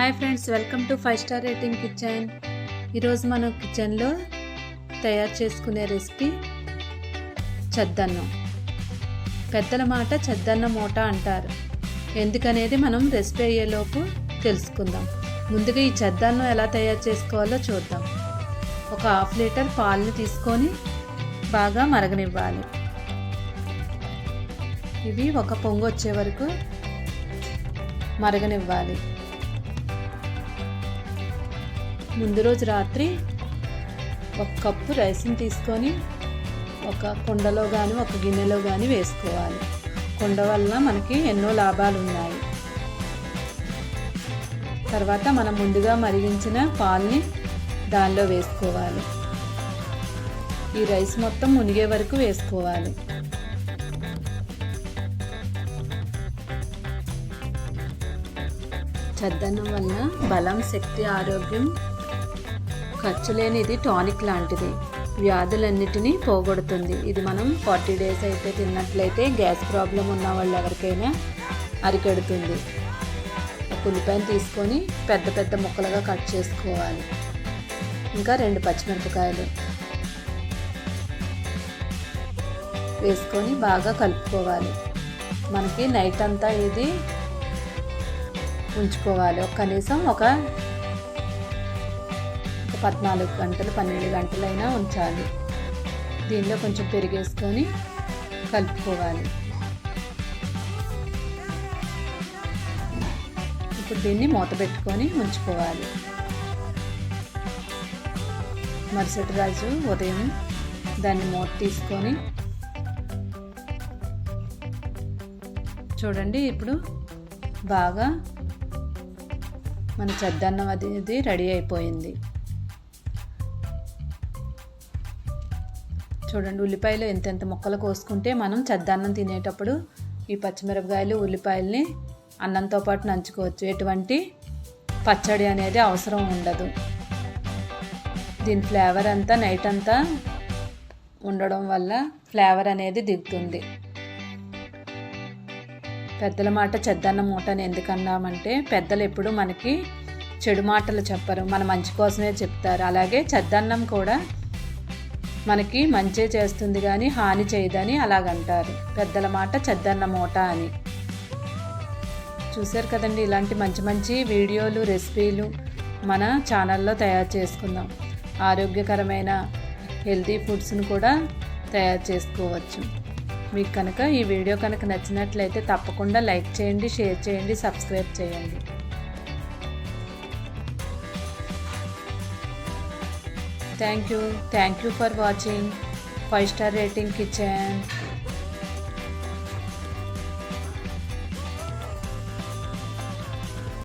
Hi friends, welcome to 5 star rating kitchen. ఈరోజు మనం కిచెన్లో తయారు చేసుకునే రెసిపీ చద్దన్నం. పెద్దల మాట చద్దన్నం మూట అంటారు. ఎందుకనేది మనం రెసిపీ అయ్యేలోపు తెలుసుకుందాం. ముందుగా ఈ చద్దన్నం ఎలా తయారు చేసుకోవాలో చూద్దాం. ఒక 1/2 లీటర్ పాలను తీసుకొని బాగా మరగనివ్వాలి. ఇవి ఒక పొంగు వచ్చే వరకు మరగనివ్వాలి. ముందు రోజు రాత్రి 1 కప్పు రైస్ని తీసుకొని ఒక కుండలో కానీ ఒక గిన్నెలో కానీ వేసుకోవాలి. కుండ వల్ల మనకి ఎన్నో లాభాలు ఉన్నాయి. తర్వాత మనం ముందుగా మరిగించిన పాలని దానిలో వేసుకోవాలి. ఈ రైస్ మొత్తం మునిగే వరకు వేసుకోవాలి. చద్దన్నం వల్ల బలం, శక్తి, ఆరోగ్యం, ఖర్చు లేనిది టానిక్ లాంటిది. వ్యాధులన్నిటినీ పోగొడుతుంది. ఇది మనం 40 డేస్ అయితే తిన్నట్లయితే గ్యాస్ ప్రాబ్లం ఉన్న వాళ్ళు ఎవరికైనా అరికెడుతుంది. ఒక ఉల్లిపాయను తీసుకొని పెద్ద పెద్ద ముక్కలుగా కట్ చేసుకోవాలి. ఇంకా 2 పచ్చిమిరపకాయలు వేసుకొని బాగా కలుపుకోవాలి. మనకి నైట్ అంతా ఇది ఉంచుకోవాలి. కనీసం ఒక 14 గంటలు 12 గంటలైనా ఉంచాలి. దీనిలో కొంచెం పెరిగేసుకొని కలుపుకోవాలి. ఇప్పుడు దీన్ని మూత పెట్టుకొని ఉంచుకోవాలి. మరుసటి రోజు ఉదయం దాన్ని మూత తీసుకొని చూడండి. ఇప్పుడు బాగా మన చద్దన్నం అది రెడీ అయిపోయింది. చూడండి, ఉల్లిపాయలు ఎంతెంత ముక్కలు కోసుకుంటే మనం చద్దన్నం తినేటప్పుడు ఈ పచ్చిమిరపకాయలు, ఉల్లిపాయలని అన్నంతో పాటు నంచుకోవచ్చు. ఎటువంటి పచ్చడి అనేది అవసరం ఉండదు. దీని ఫ్లేవర్ అంతా నైట్ అంతా ఉండడం వల్ల ఫ్లేవర్ అనేది దిగుతుంది. పెద్దల మాట చద్దన్నం మూటని ఎందుకన్నామంటే పెద్దలు ఎప్పుడు మనకి చెడు మాటలు చెప్పరు, మన మంచి కోసమే చెప్తారు. అలాగే చద్దన్నం కూడా మనకి మంచి చేస్తుంది కానీ హాని చేయదని అలాగంటారు. పెద్దల మాట చద్దన్న మూట అని. చూశారు కదండి, ఇలాంటి మంచి మంచి వీడియోలు, రెసిపీలు మన ఛానల్లో తయారు చేసుకుందాం. ఆరోగ్యకరమైన హెల్తీ ఫుడ్స్ని కూడా తయారు చేసుకోవచ్చు. మీకు కనుక ఈ వీడియో కనుక నచ్చినట్లయితే తప్పకుండా లైక్ చేయండి, షేర్ చేయండి, సబ్స్క్రైబ్ చేయండి. Thank you for watching 5 Star Rating Kitchen.